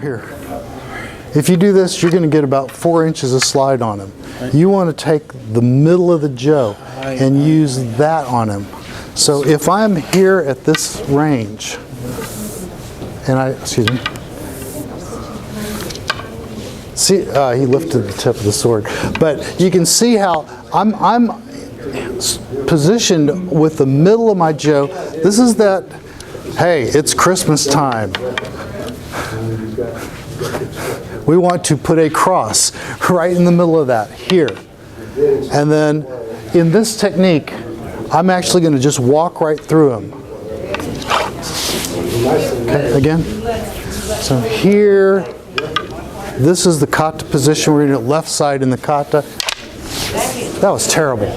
here. If you do this, you're going to get about 4 inches of slide on him. You want to take the middle of the Jo and use that on him. So if I'm here at this range, and excuse me. See, he lifted the tip of the sword. But you can see how I'm positioned with the middle of my Jo. This is that, hey, it's Christmas time. We want to put a cross right in the middle of that, here. And then in this technique, I'm actually going to just walk right through him. Okay, again. So here, this is the kata position. We're going to left side in the kata. That was terrible.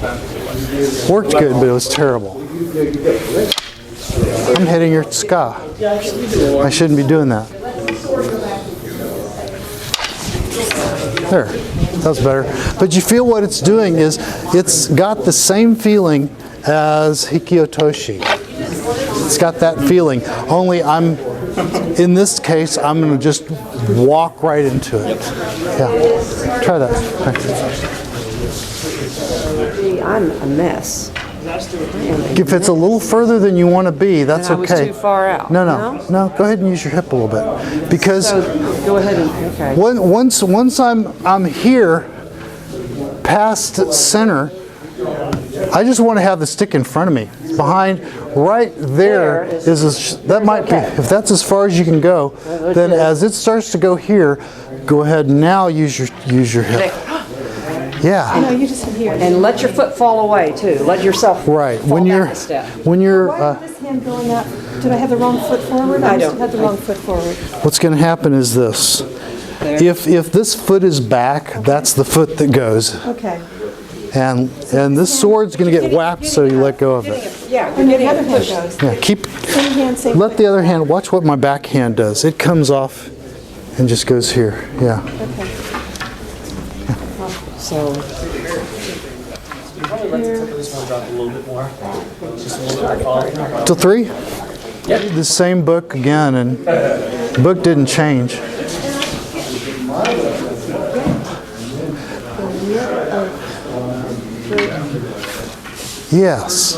Worked good, but it was terrible. I'm hitting your ska. I shouldn't be doing that. There, that's better. But you feel what it's doing is it's got the same feeling as Hikiotoshi. It's got that feeling. Only in this case, I'm going to just walk right into it. Yeah, try that. Gee, I'm a mess. If it's a little further than you want to be, that's okay. I was too far out. No. Go ahead and use your hip a little bit, because So, go ahead and, okay. once I'm here, past center, I just want to have the stick in front of me. Behind, right there that might be, if that's as far as you can go, then as it starts to go here, go ahead and now use your hip. Yeah. No, you just hit here. And let your foot fall away too. Let yourself fall Right. down a step. Why is this hand going up? Did I have the wrong foot forward? I I don't. had the wrong foot forward. What's going to happen is this. If this foot is back, that's the foot that goes. Okay. And this sword's going to get whacked, so you let go of it. Yeah, And the other hand goes. Yeah, Same hand, same let foot. the other hand, watch what my back hand does. It comes off and just goes here. Yeah. Okay. so Till 3? The same book again, and the book didn't change. Yes.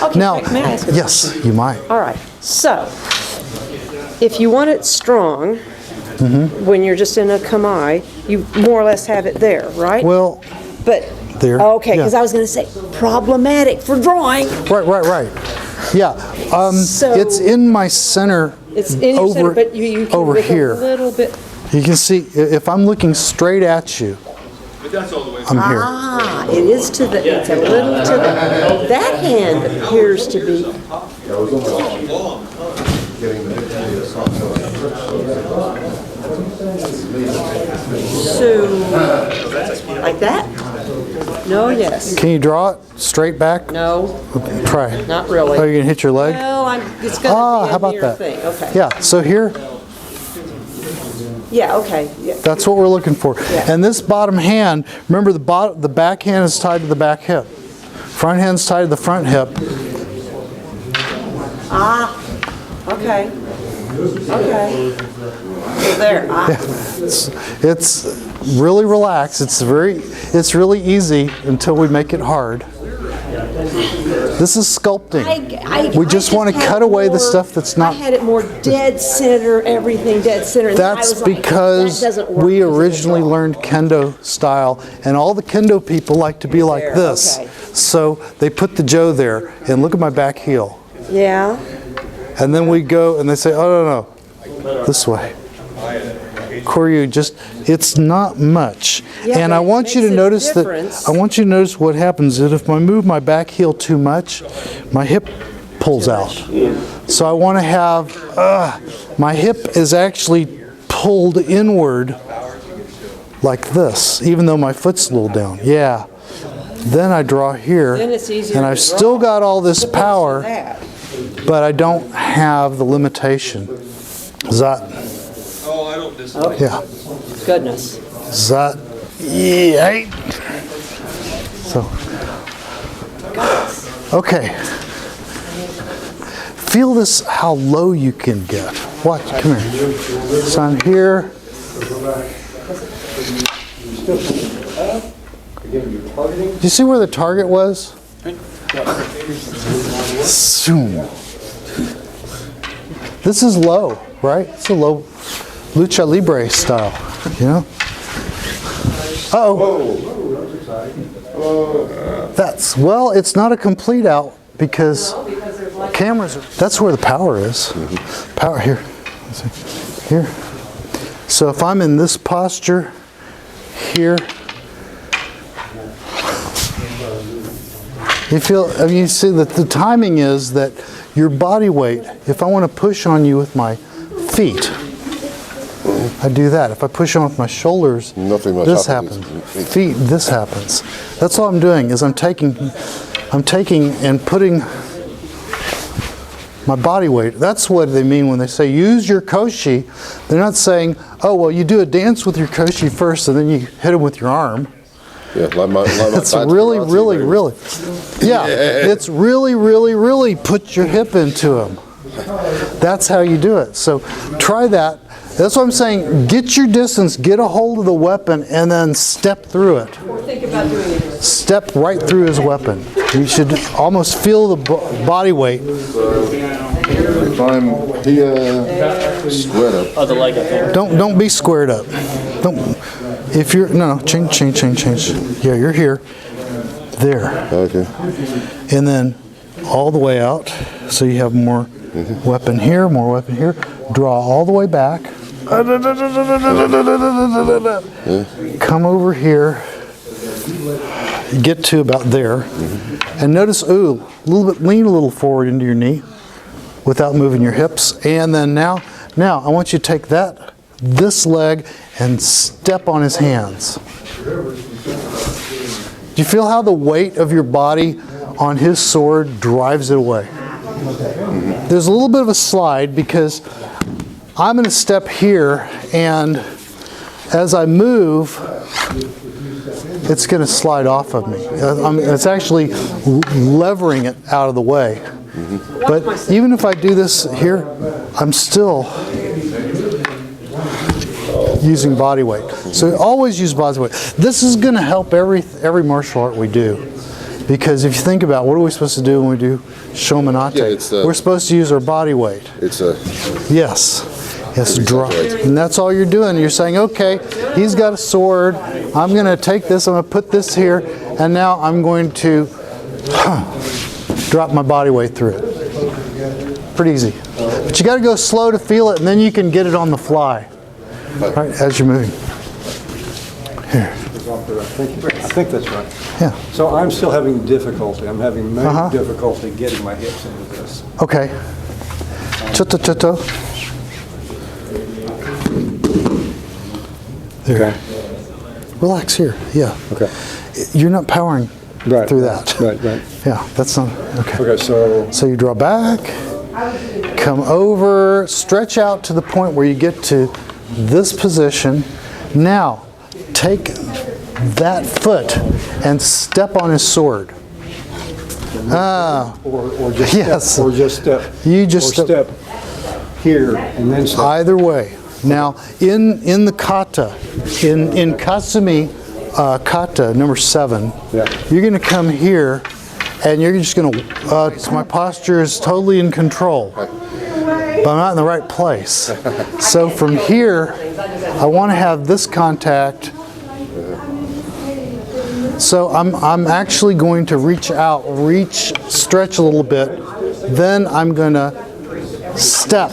Okay, Now, may I ask a yes, you might. all right. So if you want it strong, when you're just in a kamae, you more or less have it there, right? Well, but there. okay, because Yeah. I was going to say problematic for drawing. Right. Yeah. So- it's in my center. It's in your center, but you can over look here. a little bit. You can see if I'm looking straight at you, I'm here. Ah, it is to the. It's a little to the. That hand appears to be. So, like that? No, yes. Can you draw it straight back? No, Try. not really. Oh, you're gonna hit your leg? Well, it's going to be How a about near that? thing. Okay. Yeah. So here, Yeah. Okay. Yeah. that's what we're looking for. Yeah. And this bottom hand, remember the back hand is tied to the back hip. Front hand's tied to the front hip. Ah. Okay. Okay. So there. Ah. It's really relaxed. It's really easy until we make it hard. This is sculpting. We just want to cut away the stuff that's not. I had it more dead center, everything dead center. And I That's was like, because that doesn't work we because of the originally draw. learned kendo style, and all the kendo people like to be like There, this. okay. So they put the Jo there, and look at my back heel. Yeah. And then we go, and they say, oh, no, this way. Koryu, it's not much. Yeah, And but I it want you to makes a notice difference. that, I want you to notice what happens is if I move my back heel too much, my hip pulls out. So I want to have, my hip is actually pulled inward like this, even though my foot's a little down. Yeah. Then I draw here, Then it's easier and to I've draw. still got all this power, That. but I don't have the limitation. Is that, Oh, I don't disagree. yeah. Goodness. Is that, yeah. So, okay. Feel this, how low you can get. Watch, come here. So I'm here. Do you see where the target was? Zoom. This is low, right? It's a low lucha libre style, you know? Uh-oh. That's, well, it's not a complete out because cameras, that's where the power is. Power here. Here. So if I'm in this posture here, you feel, I mean, you see that the timing is that your body weight, if I want to push on you with my feet, I do that. If I push on with my shoulders, this happens. Feet, this happens. That's all I'm doing is I'm taking and putting my body weight. That's what they mean when they say use your koshi. They're not saying, oh, well, you do a dance with your koshi first and then you hit him with your arm. Yeah, like my it's really, yeah, it's really put your hip into him. That's how you do it. So try that. That's what I'm saying. Get your distance, get a hold of the weapon, and then step through it. Or think about doing it. Step right through his weapon. You should almost feel the body weight. If I'm here, squared up. Oh, the leg, I think. Don't be squared up. Don't. If you're no, change. Yeah, you're here. There. Okay. And then all the way out, so you have more weapon here, more weapon here. Draw all the way back. Come over here. Get to about there. And notice, ooh, a little bit, lean a little forward into your knee without moving your hips. And then now I want you to take this leg and step on his hands. Do you feel how the weight of your body on his sword drives it away? There's a little bit of a slide because I'm going to step here, and as I move, it's going to slide off of me. It's actually levering it out of the way. But even if I do this here, I'm still using body weight. So always use body weight. This is going to help every martial art we do. Because if you think about what are we supposed to do when we do shomenate? We're supposed to use our body weight. Yes, drop. And that's all you're doing. You're saying, okay, he's got a sword. I'm going to take this. I'm going to put this here. And now I'm going to drop my body weight through it. Pretty easy. But you got to go slow to feel it, and then you can get it on the fly. All right, as you're moving. Here. I think that's right. Yeah. So I'm still having difficulty. I'm having major difficulty getting my hips into this. Okay. Chito. There. Okay. Relax here. Yeah. Okay. You're not powering through that. Right. Yeah, that's not, okay. Okay, So you draw back, come over, stretch out to the point where you get to this position. Now, take that foot and step on his sword. or just Yes. step, or just step. You just step here and then step. Either way. Now, in the kata, in Kasumi kata number 7, you're going to come here, and you're just going to. My posture is totally in control, but I'm not in the right place. So from here, I want to have this contact. So I'm actually going to reach out, stretch a little bit. Then I'm going to step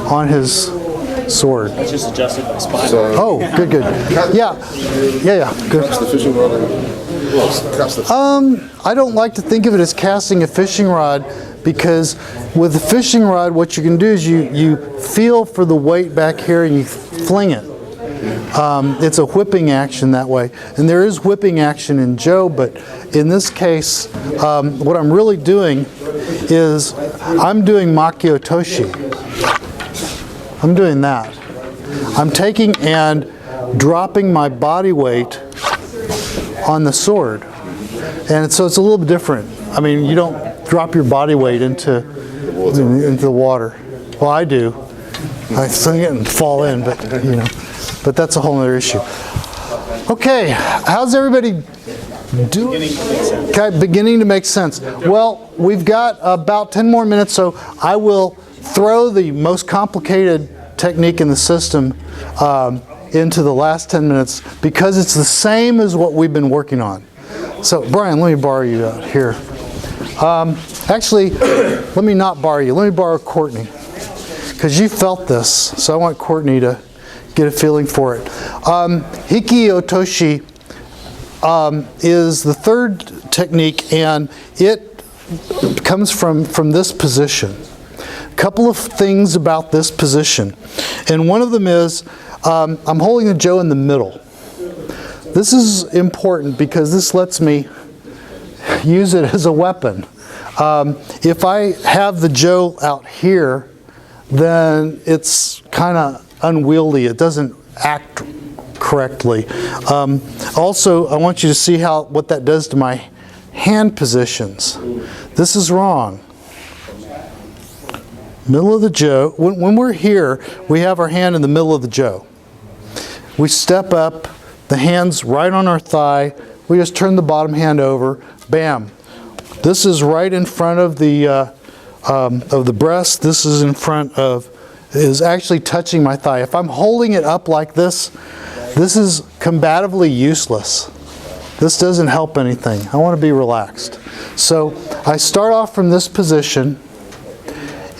on his sword. It's just adjusted by spine. Oh, good. Yeah, good. Catch the fishing rod. I don't like to think of it as casting a fishing rod, because with the fishing rod, what you can do is you feel for the weight back here and you fling it. It's a whipping action that way. And there is whipping action in Jo, but in this case, what I'm really doing is I'm doing Makio Toshi. I'm doing that. I'm taking and dropping my body weight on the sword. And so it's a little bit different. I mean, you don't drop your body weight into the water. Well, I do. I sing it and fall in, but but that's a whole other issue. Okay, how's everybody doing? Okay, beginning to make sense. Well, we've got about 10 more minutes, so I will throw the most complicated technique in the system into the last 10 minutes because it's the same as what we've been working on. So, Brian, let me borrow you out here. Actually, let me not borrow you. Let me borrow Courtney because you felt this, so I want Courtney to get a feeling for it. Hiki Otoshi is the third technique, and it comes from this position. A couple of things about this position, and one of them is I'm holding the Jo in the middle. This is important because this lets me use it as a weapon. If I have the Jo out here, then it's kind of unwieldy. It doesn't act correctly. Also, I want you to see what that does to my hand positions. This is wrong. Middle of the Jo. When we're here, we have our hand in the middle of the Jo. We step up, the hand's right on our thigh. We just turn the bottom hand over. Bam. This is right in front of the breast. This is is actually touching my thigh. If I'm holding it up like this, this is combatively useless. This doesn't help anything. I want to be relaxed. So I start off from this position.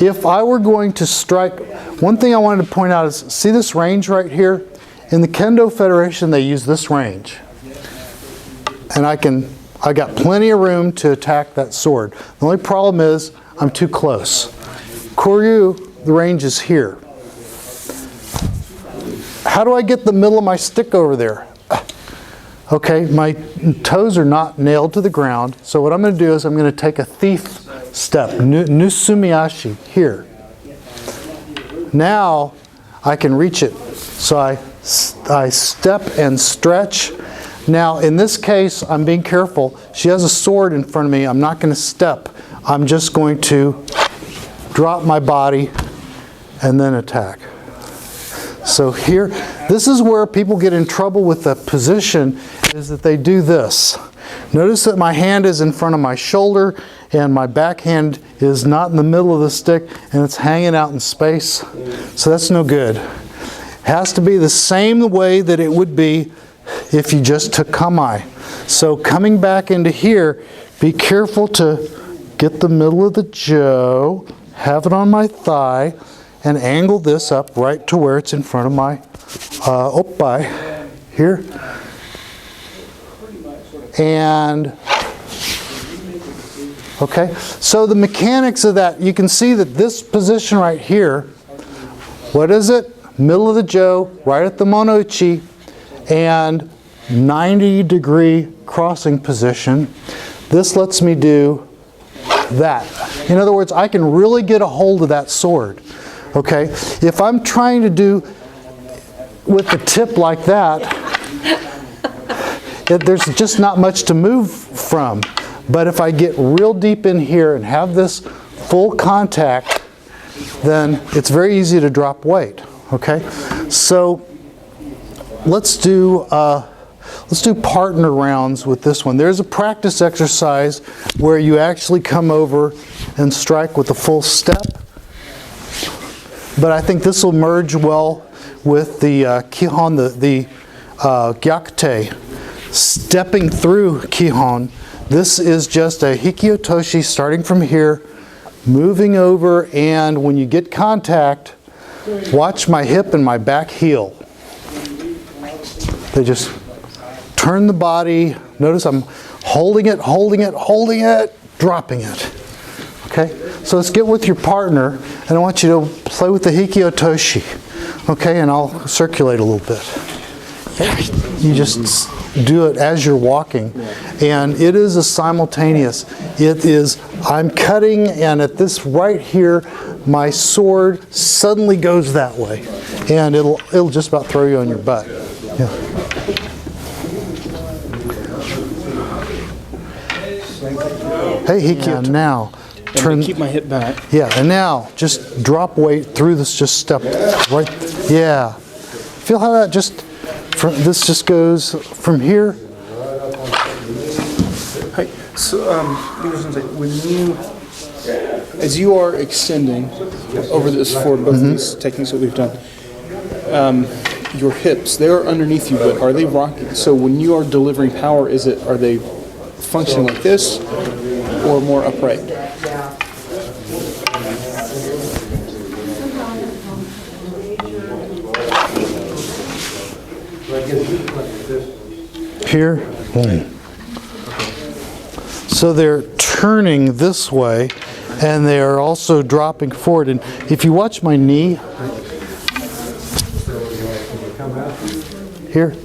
If I were going to strike, one thing I wanted to point out is, see this range right here? In the Kendo Federation, they use this range. And I got plenty of room to attack that sword. The only problem is I'm too close. Koryu, the range is here. How do I get the middle of my stick over there? Okay, my toes are not nailed to the ground, so what I'm going to do is I'm going to take a thief step, Nusumiashi, here. Now I can reach it. So I step and stretch. Now in this case, I'm being careful. She has a sword in front of me. I'm not going to step. I'm just going to drop my body and then attack. So here, this is where people get in trouble with the position, is that they do this. Notice that my hand is in front of my shoulder and my backhand is not in the middle of the stick and it's hanging out in space. So that's no good. It has to be the same way that it would be if you just took kamae. So coming back into here, be careful to get the middle of the Jo, have it on my thigh, and angle this up right to where it's in front of my oppai here. And okay, so the mechanics of that, you can see that this position right here, what is it? Middle of the Jo, right at the monoichi, and 90-degree crossing position. This lets me do that. In other words, I can really get a hold of that sword. Okay, if I'm trying to do with the tip like that, there's just not much to move from. But if I get real deep in here and have this full contact, then it's very easy to drop weight. Okay, so let's do partner rounds with this one. There's a practice exercise where you actually come over and strike with a full step. But I think this will merge well with the Kihon, the Gyakute, stepping through Kihon. This is just a Hikiotoshi starting from here, moving over, and when you get contact, watch my hip and my back heel. They just turn the body. Notice I'm holding it, dropping it. Okay, so let's get with your partner, and I want you to play with the Hikiotoshi. Okay, and I'll circulate a little bit. Okay. You just do it as you're walking, and it is a simultaneous. It is, I'm cutting, and at this right here, my sword suddenly goes that way, and it'll just about throw you on your butt. Yeah. Hey, he can't. Now, turn. Keep my hip back. Yeah, and now just drop weight through this. Just step right. Yeah. Feel how that just. This just goes from here. Hi. So, when you, as you are extending over this for both of these techniques that we've done, your hips, they are underneath you, but are they rocking? So when you are delivering power, are they functioning like this or more upright? Here. Boom. So they're turning this way, and they are also dropping forward. And if you watch my knee, here,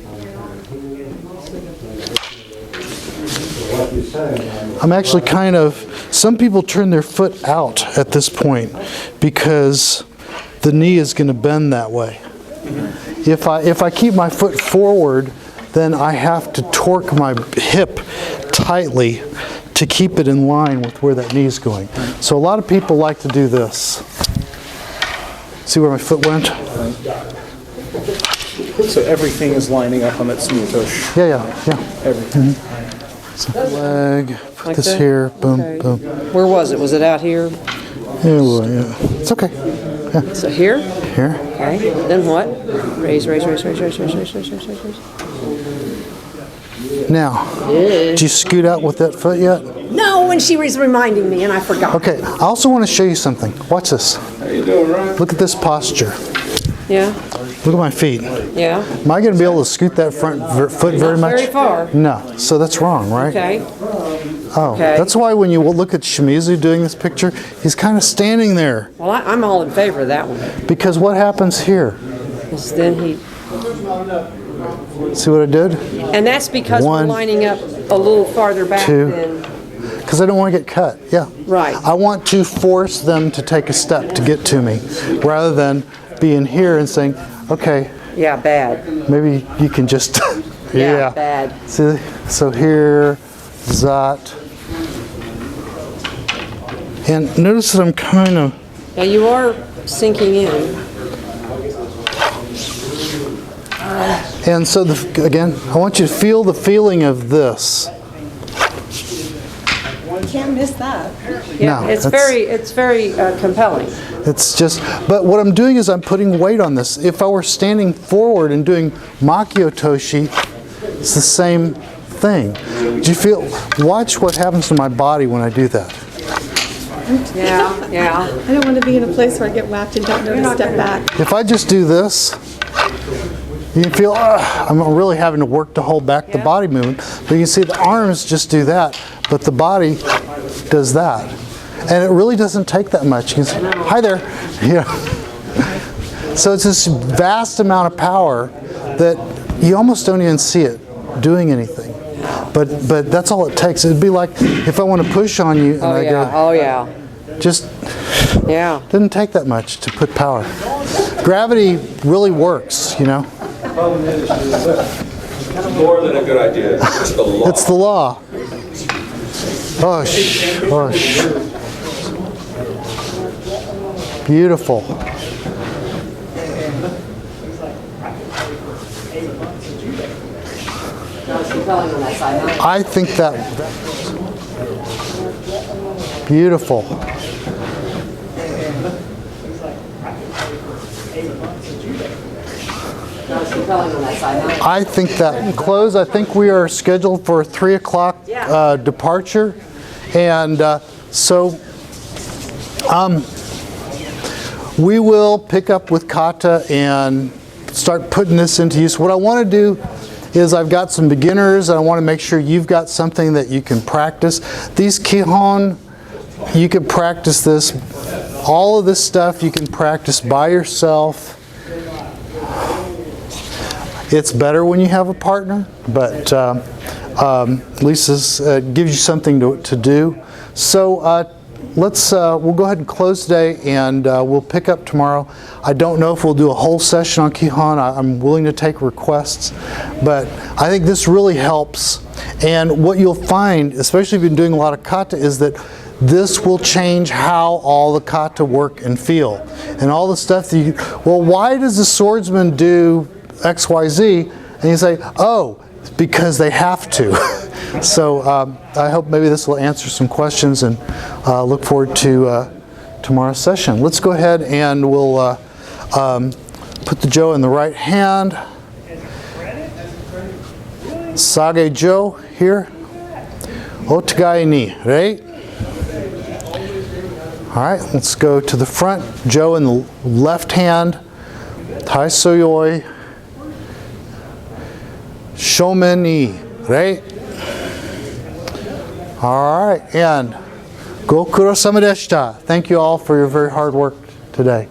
I'm actually kind of, some people turn their foot out at this point because the knee is going to bend that way. If I keep my foot forward, then I have to torque my hip tightly to keep it in line with where that knee is going. So a lot of people like to do this. See where my foot went? So everything is lining up on that smooth push. Yeah. Everything. So leg, put Like this that? here, boom, Okay. boom. Where was it? Was it out here? Yeah, well, yeah. It's okay. So here? Here. Okay. Then what? Raise. Now, did you scoot out with that foot yet? No, and she was reminding me, and I forgot. Okay, I also want to show you something. Watch this. How you doing, Ryan? Look at this posture. Yeah. Look at my feet. Yeah. Am I going to be able to scoot that front foot very much? Very far. No. So that's wrong, right? Okay. Oh, Okay. that's why when you look at Shimizu doing this picture, he's kind of standing there. Well, I'm all in favor of that one. Because what happens here? 'Cause then he, See what I did? and that's because One, we're lining up a little farther back two. than, Because I don't want to get cut. Yeah. right. I want to force them to take a step to get to me, rather than being here and saying, okay, Yeah, bad. maybe you can just, Yeah, bad. See, so here, Zot. And notice that I'm kind of, Now you are sinking in. and so again, I want you to feel the feeling of this. Can't miss that. Yeah, No, it's that's- very compelling. It's just, but what I'm doing is I'm putting weight on this. If I were standing forward and doing Makio Toshi, it's the same thing. Do you feel, watch what happens to my body when I do that. Yeah. I don't want to be in a place where I get whacked and don't know to step back. If I just do this, you can feel, I'm really having to work to hold back the body movement. But you can see the arms just do that, but the body does that. And it really doesn't take that much. You can say, hi there. Yeah. So it's this vast amount of power that you almost don't even see it doing anything. But that's all it takes. It'd be like if I want to push on you and Oh I yeah. go, Oh yeah. just Yeah. didn't take that much to put power. Gravity really works, you know. More than a good idea. It's the law. It's the law. Push, push. Beautiful. I think that beautiful. I think that close. I think we are scheduled for a 3 o'clock departure, and so we will pick up with kata and start putting this into use. What I want to do is I've got some beginners, and I want to make sure you've got something that you can practice. These kihon, you can practice this. All of this stuff you can practice by yourself. It's better when you have a partner, but at least this gives you something to do. So we'll go ahead and close today, and we'll pick up tomorrow. I don't know if we'll do a whole session on Kihon. I'm willing to take requests, but I think this really helps. And what you'll find, especially if you've been doing a lot of kata, is that this will change how all the kata work and feel. And all the stuff that you, well, why does the swordsman do X, Y, Z? And you say, oh, it's because they have to. So I hope maybe this will answer some questions, and look forward to tomorrow's session. Let's go ahead and we'll put the Jo in the right hand. Sage Jo here. Otagai ni, right? All right, let's go to the front. Jo in the left hand. Tai Soyoi. Shomen ni, right? All right, and Gokuro-sama deshita. Thank you all for your very hard work today.